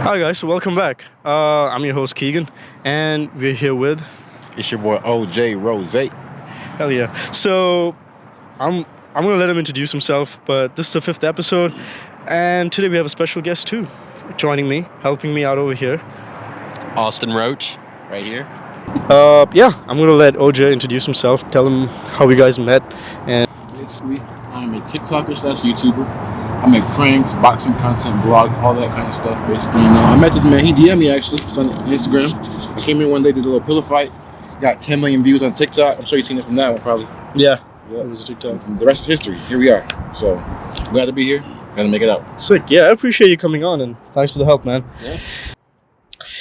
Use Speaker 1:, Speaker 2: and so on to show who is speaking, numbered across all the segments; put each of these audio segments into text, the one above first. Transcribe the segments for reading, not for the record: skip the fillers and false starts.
Speaker 1: Hi guys, so welcome back. I'm your host Keegan, and we're here with
Speaker 2: It's your boy OJ Rose.
Speaker 1: hell yeah. So I'm gonna let him introduce himself, but this is the fifth episode, and today we have a special guest too, joining me, helping me out over here.
Speaker 3: Austin Roach, right here.
Speaker 1: Yeah, I'm gonna let OJ introduce himself, tell him how we guys met, and
Speaker 2: Basically, I'm a TikToker slash YouTuber. I make pranks, boxing content, blog, all that kind of stuff. Basically, I met this man. He DM'd me actually. It's on Instagram. I came in one day, did a little pillow fight. Got 10 million views on TikTok. I'm sure you've seen it from that one probably.
Speaker 1: yeah,
Speaker 2: Yeah.
Speaker 1: it was a TikTok.
Speaker 2: The rest is history. Here we are. So glad to be here. Gotta make it out.
Speaker 1: Sick. Yeah, I appreciate you coming on, and thanks for the help, man.
Speaker 2: Yeah.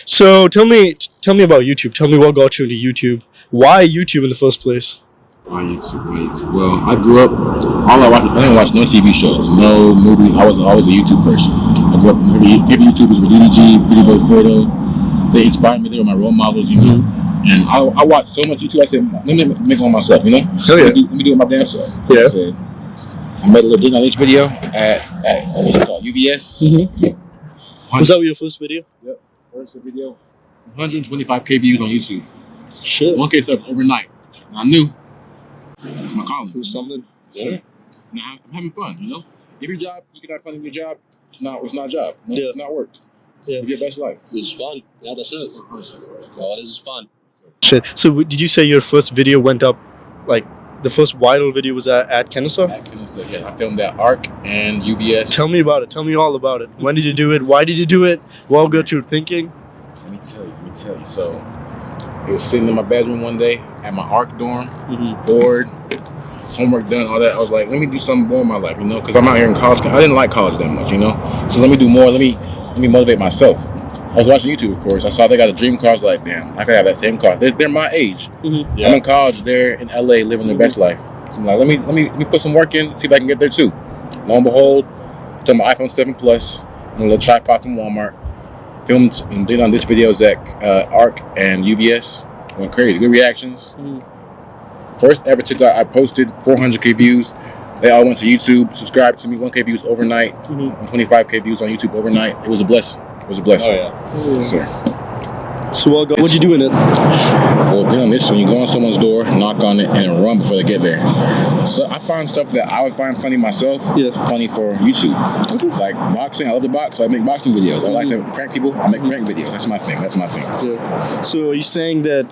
Speaker 1: So tell me about YouTube. Tell me what got you into YouTube. Why YouTube in the first place?
Speaker 2: On YouTube. Well, I grew up. I didn't watch no TV shows, no movies. I was always a YouTube person. I grew up. Favorite YouTubers were DDG, Pretty Boy Fredo. They inspired me. They were my role models, And I watched so much YouTube. I said, let me make one myself.
Speaker 1: Oh yeah.
Speaker 2: Let me do it my damn self.
Speaker 1: Yeah.
Speaker 2: I said, I made a little thing on each video at what's it called, UVS.
Speaker 1: Was that your first video?
Speaker 2: Yep. First video, 125K views on YouTube.
Speaker 1: Shit.
Speaker 2: 1K subs overnight. And I knew it's my calling.
Speaker 1: It was something.
Speaker 2: Yeah. Now I'm having fun, If your job, you can have fun in your job. It's not a job.
Speaker 1: Yeah.
Speaker 2: It's not work.
Speaker 1: Yeah.
Speaker 2: Live your best life.
Speaker 3: It's fun. Yeah, that's it. All it is fun.
Speaker 1: Shit. So did you say your first video went up, like the first viral video was at Kennesaw?
Speaker 2: Yeah, I filmed that ARC and UVS.
Speaker 1: Tell me about it. Tell me all about it. When did you do it? Why did you do it? What got you thinking?
Speaker 2: Let me tell you. So, I was sitting in my bedroom one day at my ARC dorm, bored, homework done, all that. I was like, let me do something more in my life, because I'm out here in college. I didn't like college that much, So let me do more. Let me motivate myself. I was watching YouTube, of course. I saw they got a dream car. I was like, damn, I could have that same car. They're my age.
Speaker 1: Yeah.
Speaker 2: I'm in college. They're in LA living their best life. So I'm like, let me put some work in, see if I can get there too. Lo and behold, took my iPhone 7 Plus and a little tripod from Walmart. Filmed and did on this videos at ARC and UVS. Went crazy. Good reactions. First ever TikTok I posted, 400K views. They all went to YouTube, subscribed to me, 1K views overnight, 25K views on YouTube overnight. It was a blessing.
Speaker 3: Oh yeah.
Speaker 2: Yes, sir.
Speaker 1: So what'd you do in it?
Speaker 2: Well, the thing on this, when you go on someone's door, knock on it, and run before they get there. So I find stuff that I would find funny myself, funny for YouTube. Okay. Like boxing, I love to box, so I make boxing videos. I like to prank people, I make prank videos. That's my thing.
Speaker 1: Yeah. So you're saying that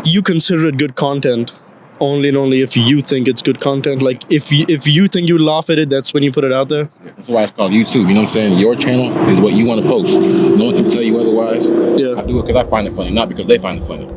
Speaker 1: you consider it good content only and only if you think it's good content? Like if you think you laugh at it, that's when you put it out there?
Speaker 2: Yeah, that's why it's called YouTube. You know what I'm saying? Your channel is what you want to post. No one can tell you otherwise.
Speaker 1: Yeah.
Speaker 2: I do it because I find it funny, not because they find it funny.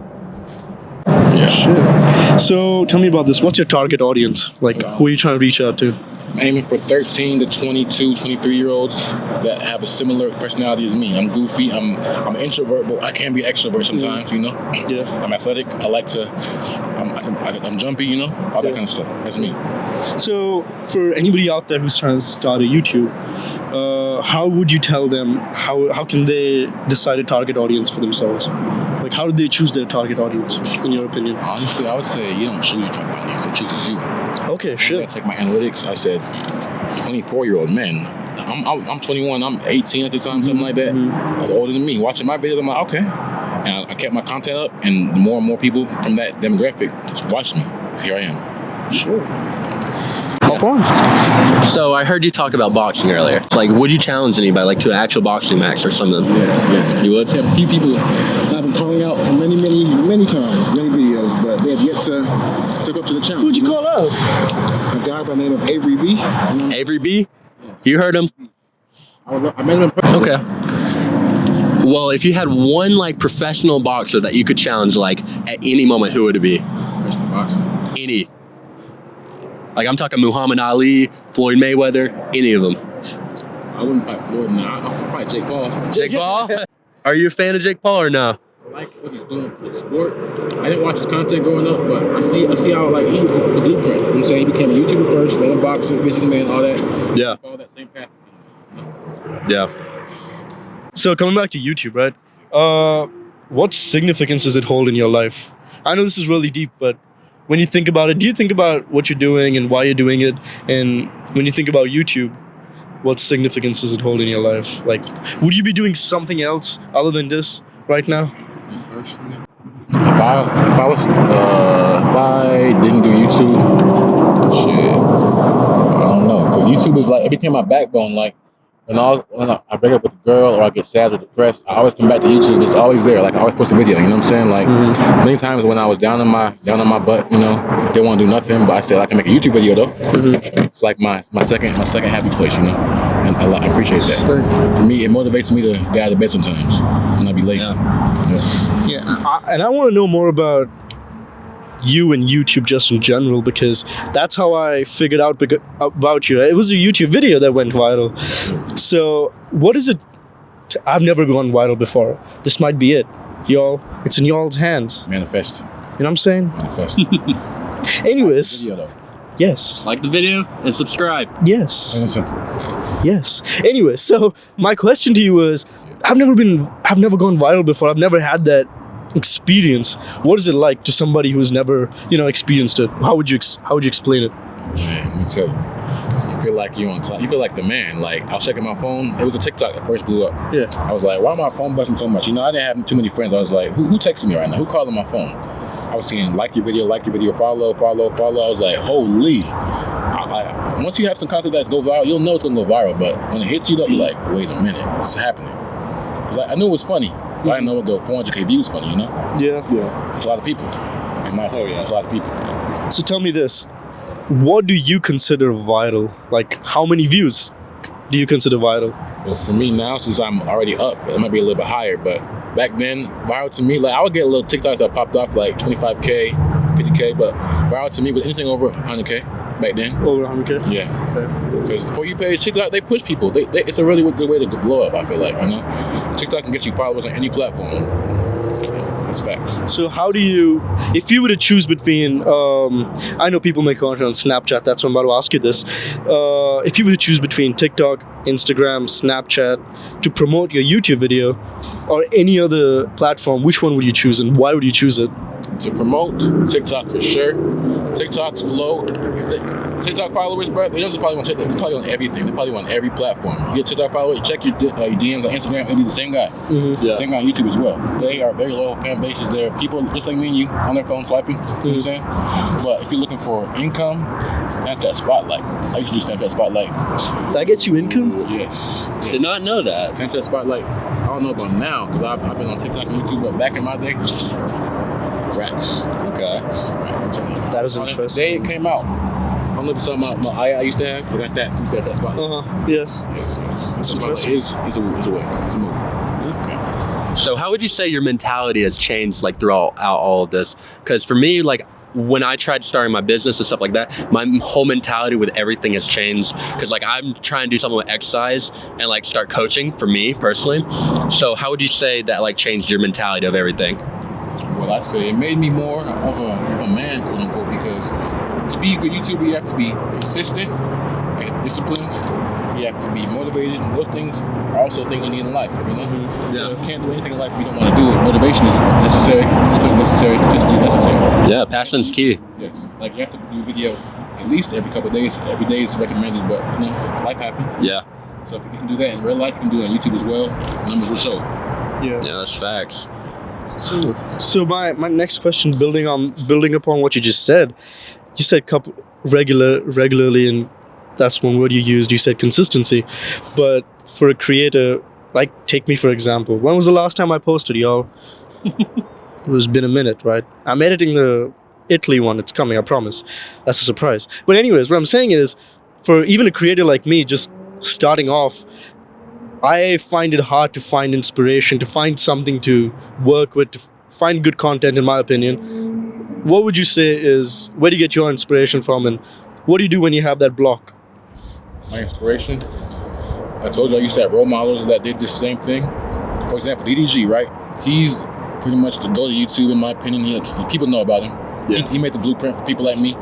Speaker 1: Yeah. Shit. So tell me about this. What's your target audience? Like who are you trying to reach out to?
Speaker 2: I'm aiming for 13 to 22, 23-year-olds that have a similar personality as me. I'm goofy. I'm an introvert, but I can be extrovert sometimes,
Speaker 1: Yeah.
Speaker 2: I'm athletic. I like to, I'm jumpy, all that kind of stuff. That's me.
Speaker 1: So for anybody out there who's trying to start a YouTube, how would you tell them, how can they decide a target audience for themselves? Like how do they choose their target audience, in your opinion?
Speaker 2: Honestly, I would say you don't choose your target audience. It chooses you.
Speaker 1: Okay, shit.
Speaker 2: I check my analytics. I said, 24-year-old men. I'm 21. I'm 18 at the time, something like that. That's older than me. Watching my videos, I'm like, okay. And I kept my content up, and more and more people from that demographic just watched me. Here I am.
Speaker 1: Sure. Hop on.
Speaker 3: So I heard you talk about boxing earlier. Like, would you challenge anybody, like to an actual boxing match or something?
Speaker 2: Yes.
Speaker 3: You would?
Speaker 2: A few people I've been calling out for many times, many videos, but they have yet to step up to the challenge.
Speaker 1: Who'd you call out?
Speaker 2: A guy by the name of Avery B.
Speaker 3: Avery B?
Speaker 2: Yes.
Speaker 3: You heard him?
Speaker 2: I met him in person.
Speaker 3: Okay. Well, if you had one like professional boxer that you could challenge like at any moment, who would it be?
Speaker 2: Professional boxer.
Speaker 3: Any. Like I'm talking Muhammad Ali, Floyd Mayweather, any of them.
Speaker 2: I wouldn't fight Floyd. I'll fight Jake Paul.
Speaker 3: Jake Paul? Are you a fan of Jake Paul or no?
Speaker 2: I like what he's doing for the sport. I didn't watch his content growing up, but I see how like he the blueprint. You know what I'm saying? He became a YouTuber first, then a boxer, businessman, all that.
Speaker 3: Yeah.
Speaker 2: Follow that same path.
Speaker 3: Yeah.
Speaker 1: So coming back to YouTube, right? What significance does it hold in your life? I know this is really deep, but when you think about it, do you think about what you're doing and why you're doing it? And when you think about YouTube, what significance does it hold in your life? Like, would you be doing something else other than this right now?
Speaker 2: If I didn't do YouTube, shit, I don't know, because YouTube is like, it became my backbone. Like when I break up with a girl or I get sad or depressed, I always come back to YouTube. It's always there. Like I always post a video. You know what I'm saying? Like many times when I was down on my butt, you know, didn't want to do nothing, but I said I can make a YouTube video though. It's like my second happy place, you know, and I appreciate that. For me, it motivates me to get out of bed sometimes when I be lazy.
Speaker 1: Yeah, and I want to know more about you and YouTube just in general, because that's how I figured out about you. It was a YouTube video that went viral. So what is it? I've never gone viral before. This might be it. Y'all, it's in y'all's hands.
Speaker 2: Manifest.
Speaker 1: You know what I'm saying?
Speaker 2: Manifest.
Speaker 1: Anyways.
Speaker 2: Video, though.
Speaker 1: Yes.
Speaker 3: Like the video and subscribe.
Speaker 1: Yes. Yes. Anyway, so my question to you was, I've never gone viral before. I've never had that experience. What is it like to somebody who's never, experienced it? How would you explain it?
Speaker 2: Man, let me tell you. You feel like you're on cloud. You feel like the man. Like I was checking my phone. It was a TikTok that first blew up. Yeah. I was like, why my phone buzzing so much? I didn't have too many friends. I was like, who texting me right now? Who calling my phone? I was seeing like your video, follow. I was like, holy. Once you have some content that goes viral, you'll know it's gonna go viral. But when it hits you, though, you're like, wait a minute, what's happening? Cause I knew it was funny, but I didn't know it would go 400K views funny, you know? Yeah. It's a lot of people. In my story, it's a lot of people.
Speaker 1: So tell me this: what do you consider viral? Like, how many views do you consider viral?
Speaker 2: Well, for me now, since I'm already up, it might be a little bit higher. But back then, viral to me, like I would get little TikToks that popped off like 25K, 50K, but viral to me was anything over 100K. Back then. Over 100K? Yeah. Because for you page, TikTok, they push people. It's a really good way to blow up, I feel like, you know? TikTok can get you followers on any platform. That's facts. So how do you, if you were to choose between, I know people make content on Snapchat, that's why I'm about to ask you this. If you were to choose between TikTok, Instagram, Snapchat to promote your YouTube video or any other platform, which one would you choose and why would you choose it? To promote, TikTok for sure. TikTok's flow. TikTok followers, bro, they don't just follow you on TikTok, they follow you on everything. They follow you on every platform. You get TikTok followers, check your DMs on Instagram, it'll be the same guy. Same guy on YouTube as well. They are very loyal fan bases. They're people just like me and you on their phone swiping. You know what I'm saying? But if you're looking for income, Snapchat Spotlight. I used to do Snapchat Spotlight. That gets you income? Yes.
Speaker 3: Did not know that.
Speaker 2: Snapchat Spotlight. I don't know about now because I've been on TikTok and YouTube, but back in my day, racks. Okay. That is interesting. The day it came out, I don't know if you saw my I used to have. I got that from Snapchat Spotlight. Yes. That's interesting. It's a way. It's a move. Okay.
Speaker 3: So how would you say your mentality has changed like throughout all of this? Because for me, like when I tried starting my business and stuff like that, my whole mentality with everything has changed. Because like I'm trying to do something with exercise and like start coaching for me personally. So how would you say that like changed your mentality of everything?
Speaker 2: Well, I say it made me more of a man, quote unquote, because to be a good YouTuber, you have to be consistent, disciplined, you have to be motivated. Those things are also things you need in life, you know? Yeah. You can't do anything in life if you don't want to do it. Motivation is necessary, discipline is necessary, consistency is necessary.
Speaker 3: Yeah, passion's key.
Speaker 2: Yes. Like you have to do a video at least every couple of days. Every day is recommended, but you know, life happens.
Speaker 3: Yeah.
Speaker 2: So if you can do that in real life, you can do it on YouTube as well. Numbers will show.
Speaker 1: Yeah.
Speaker 3: Yeah, that's facts.
Speaker 1: So my next question, building upon what you just said, you said regularly, and that's one word you used. You said consistency, but for a creator, like take me for example. When was the last time I posted, y'all? It's been a minute, right? I'm editing the Italy one. It's coming, I promise. That's a surprise. But anyways, what I'm saying is, for even a creator like me, just starting off, I find it hard to find inspiration, to find something to work with, to find good content, in my opinion. What would you say is, where do you get your inspiration from, and what do you do when you have that block?
Speaker 2: My inspiration? I told you I used to have role models that did the same thing. For example, DDG, right? He's pretty much the go to YouTube, in my opinion. People know about him. Yeah. He made the blueprint for people like me.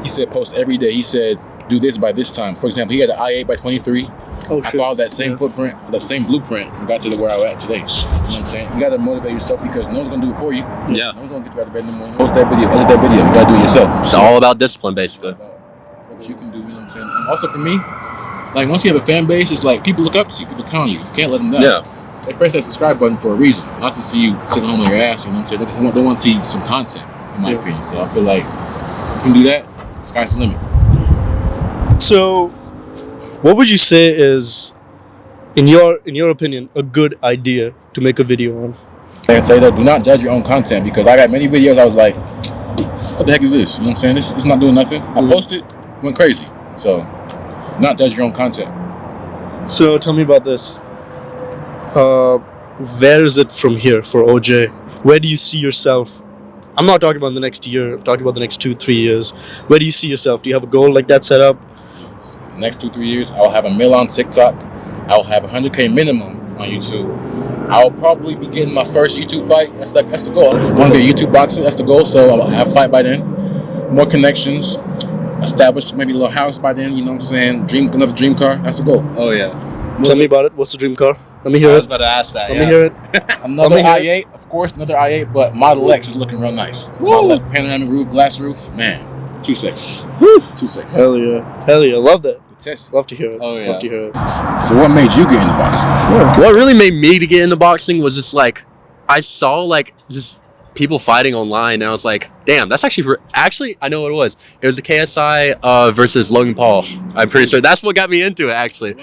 Speaker 2: He said post every day. He said do this by this time. For example, he had an I-8 by 23. Oh, I followed that same footprint, that same blueprint, and got to where I'm at today. You know what I'm saying? You gotta motivate yourself because no one's gonna do it for you.
Speaker 3: Yeah.
Speaker 2: No one's gonna get you out of bed in the morning. Post that video, edit that video. You gotta do it yourself.
Speaker 3: It's all about discipline, basically.
Speaker 2: What you can do, you know what I'm saying? And also for me, like once you have a fan base, it's like people look up to you, people count on you. You can't let them down.
Speaker 3: Yeah.
Speaker 2: They press that subscribe button for a reason, not to see you sitting home on your ass. You know what I'm saying? They want to see some content, in my opinion. So I feel like if you can do that, sky's the limit.
Speaker 1: So, what would you say is, in your opinion, a good idea to make a video on?
Speaker 2: And say though, do not judge your own content, because I got many videos I was like, what the heck is this? You know what I'm saying? This is not doing nothing. I posted, went crazy. So, do not judge your own content.
Speaker 1: So tell me about this. Where is it from here for OJ? Where do you see yourself? I'm not talking about the next year. I'm talking about the next 2-3 years. Where do you see yourself? Do you have a goal like that set up?
Speaker 2: Next 2-3 years, I'll have 1 million on TikTok. I'll have 100K minimum on YouTube. I'll probably be getting my first YouTube fight. That's the goal. I want to get YouTube boxing. That's the goal. So I'll have a fight by then. More connections. Establish maybe a little house by then. You know what I'm saying? Another dream car. That's the goal.
Speaker 3: Oh yeah.
Speaker 1: Tell me about it. What's the dream car? Let me hear
Speaker 3: I
Speaker 1: it.
Speaker 3: was about to ask that.
Speaker 1: Let me hear it.
Speaker 2: Another
Speaker 1: Let me hear
Speaker 2: i8, of course. Another i8, but Model X is looking real nice. Model X, panoramic roof, glass roof. Man, 2 6. 2 6.
Speaker 1: Hell yeah. Hell yeah. Love that.
Speaker 2: Test.
Speaker 1: Love to hear it.
Speaker 3: Oh, yeah.
Speaker 1: Love to hear it.
Speaker 2: So what made you get into boxing?
Speaker 3: What really made me to get into boxing was just like, I saw like just people fighting online, and I was like, damn, that's actually I know what it was. It was the KSI versus Logan Paul. I'm pretty sure that's what got me into it. Actually,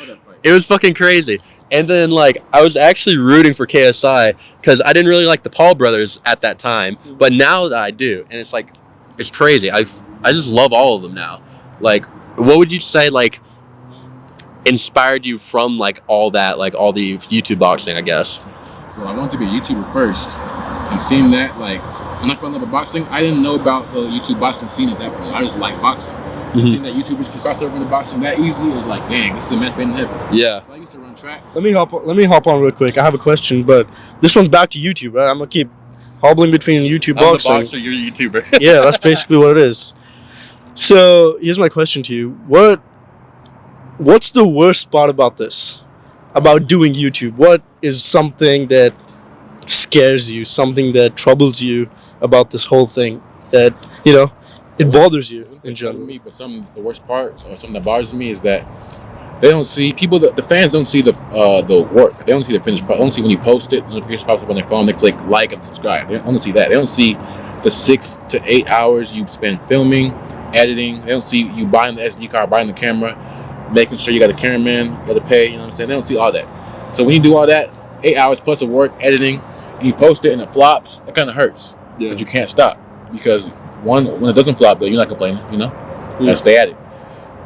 Speaker 3: it was fucking crazy. And then like I was actually rooting for KSI because I didn't really like the Paul brothers at that time, but now that I do, and it's like it's crazy. I just love all of them now. Like, what would you say like inspired you from like all that, like all the YouTube boxing, I guess?
Speaker 2: Well, I wanted to be a YouTuber first, and seeing that, like, when I fell in love with boxing, I didn't know about the YouTube boxing scene at that point. I just liked boxing. Seeing that YouTubers can cross over into boxing that easily was like, dang, this is the match made in heaven.
Speaker 3: Yeah.
Speaker 2: So I used to run track.
Speaker 1: Let me hop on real quick. I have a question, but this one's back to YouTube, right? I'm gonna keep hobbling between YouTube
Speaker 3: I'm
Speaker 1: boxing.
Speaker 3: the boxer, you're a YouTuber.
Speaker 1: Yeah, that's basically what it is. So here's my question to you: What's the worst part about this? About doing YouTube? What is something that scares you? Something that troubles you about this whole thing? That it bothers you in general.
Speaker 2: Me, but the worst part, or something that bothers me, is that they don't see people. The fans don't see the work. They don't see the finished product. They don't see when you post it. Notification pops up on their phone. They click like and subscribe. They don't see that. They don't see the 6 to 8 hours you spend filming, editing. They don't see you buying the SD card, buying the camera, making sure you got a cameraman, you got to pay. You know what I'm saying? They don't see all that. So when you do all that, 8 hours plus of work, editing, and you post it and it flops, it kind of hurts.
Speaker 3: Yeah.
Speaker 2: But you can't stop because when it doesn't flop, though, you're not complaining. You gotta stay at it.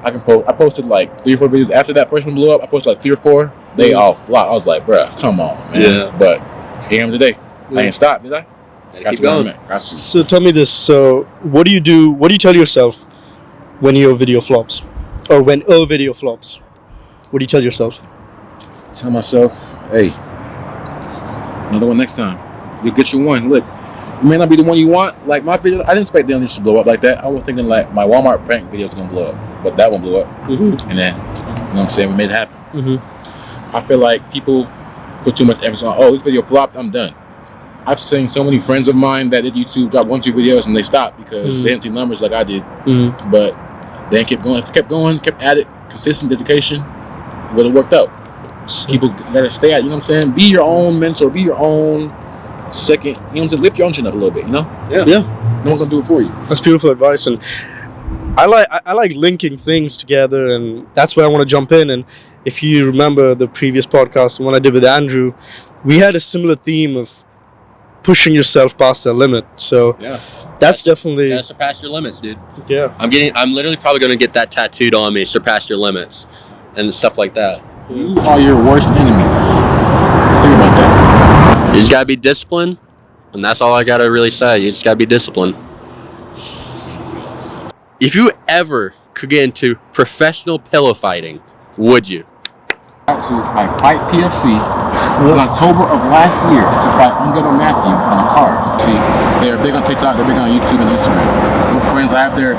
Speaker 2: I posted like 3 or 4 videos after that first one blew up. I posted like 3 or 4. They all flopped. I was like, bruh, come on, man. Yeah. But here I am today. I ain't stopped, did I?
Speaker 3: Keep going.
Speaker 1: So tell me this. So what do you do? What do you tell yourself when your video flops, or when a video flops? What do you tell yourself?
Speaker 2: Tell myself, hey, another one next time. You'll get your one. Look, it may not be the one you want. Like my video, I didn't expect them to blow up like that. I was thinking like my Walmart prank video was gonna blow up, but that one blew up. Mm-hmm. And then, you know what I'm saying, we made it happen. Mm-hmm. I feel like people put too much emphasis on, oh, this video flopped, I'm done. I've seen so many friends of mine that did YouTube drop 1-2 videos and they stopped because they didn't see numbers like I did. Mm-hmm. But they kept going, kept at it, consistent dedication, it would have worked out. People gotta stay at it, you know what I'm saying? Be your own mentor, be your own second, you know what I'm saying? Lift your own chin up a little bit, you know?
Speaker 1: Yeah.
Speaker 2: No one's gonna do it for you.
Speaker 1: That's beautiful advice, and I like linking things together, and that's where I want to jump in. And if you remember the previous podcast, the one I did with Andrew, we had a similar theme of pushing yourself past that limit. So that's definitely
Speaker 3: gotta surpass your limits, dude.
Speaker 1: Yeah.
Speaker 3: I'm literally probably gonna get that tattooed on me, surpass your limits, and stuff like that.
Speaker 2: You are your worst enemy. Think about that.
Speaker 3: You just gotta be disciplined, and that's all I gotta really say. You just gotta be disciplined. If you ever could get into professional pillow fighting, would you?
Speaker 2: I fight PFC in October of last year to fight Unghetto Matthew on a card. See, they're big on TikTok, they're big on YouTube and Instagram. We're friends. I have their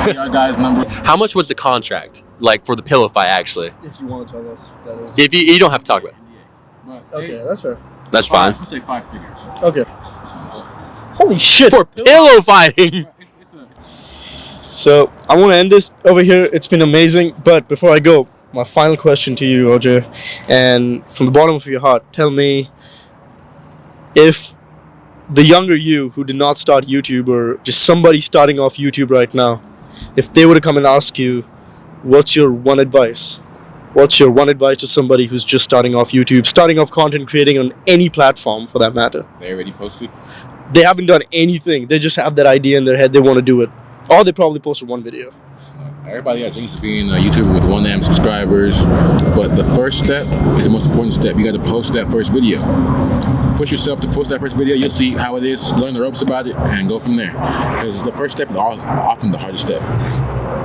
Speaker 2: PR guys' number.
Speaker 3: How much was the contract, like for the pillow fight, actually?
Speaker 1: If you want to tell us, that is.
Speaker 3: If you don't have to talk about it.
Speaker 1: Okay, that's fair.
Speaker 3: That's fine.
Speaker 2: Let's say 5 figures.
Speaker 1: Okay. Holy shit!
Speaker 3: For pillow fighting.
Speaker 1: So I want to end this over here. It's been amazing, but before I go, my final question to you, OJ, and from the bottom of your heart, tell me if the younger you who did not start YouTube or just somebody starting off YouTube right now, if they were to come and ask you, what's your one advice? What's your one advice to somebody who's just starting off YouTube, starting off content creating on any platform for that matter?
Speaker 2: They already posted.
Speaker 1: They haven't done anything. They just have that idea in their head. They want to do it. Or they probably posted one video.
Speaker 2: Everybody got dreams of being a YouTuber with 1 million subscribers, but the first step is the most important step. You got to post that first video. Push yourself to post that first video. You'll see how it is, learn the ropes about it, and go from there. Because the first step is often the hardest step.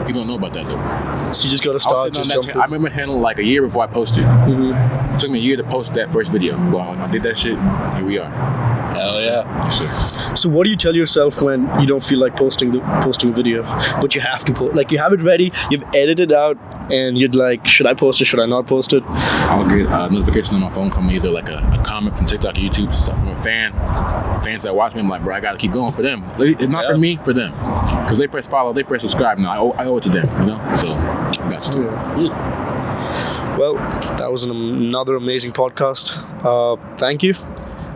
Speaker 2: People don't know about that though.
Speaker 1: So you just got to start. Just jump
Speaker 2: I remember handling like a year before I posted. It took me a year to post that first video. Well, I did that shit. Here we are.
Speaker 3: Hell yeah.
Speaker 2: Yes, sir.
Speaker 1: So what do you tell yourself when you don't feel like posting a video, but you have to post? Like you have it ready, you've edited out, and you'd like, should I post it? Should I not post it?
Speaker 2: I'll get a notification on my phone from either like a comment from TikTok or YouTube, stuff from a fan. Fans that watch me, I'm like, bro, I gotta keep going for them. It's not for me, for them. Because they press follow, they press subscribe. Now I owe it to them, you know. So that's true.
Speaker 1: Well, that was another amazing podcast. Thank you.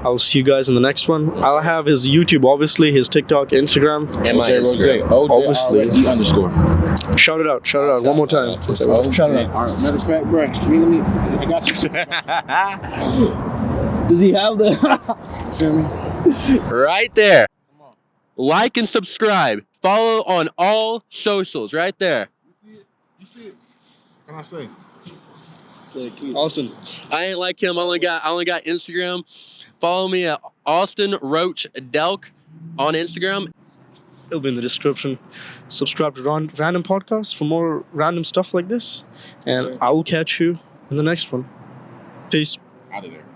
Speaker 1: I'll see you guys in the next one. I'll have his YouTube, obviously, his TikTok, Instagram.
Speaker 3: And my Instagram.
Speaker 1: Obviously.
Speaker 2: _.
Speaker 1: Shout it out. Shout it out. One more time. Shout it out.
Speaker 2: All right, matter of fact, bro, I got you.
Speaker 1: Does he have the...
Speaker 2: Feel me?
Speaker 3: Right there. Like and subscribe. Follow on all socials right there.
Speaker 2: You see it? What can I say?
Speaker 1: Austin.
Speaker 3: I ain't like him. I only got Instagram. Follow me at Austin Roach Delk on Instagram.
Speaker 1: It'll be in the description. Subscribe to Random Podcasts for more random stuff like this. And I will catch you in the next one. Peace.
Speaker 2: Out of there.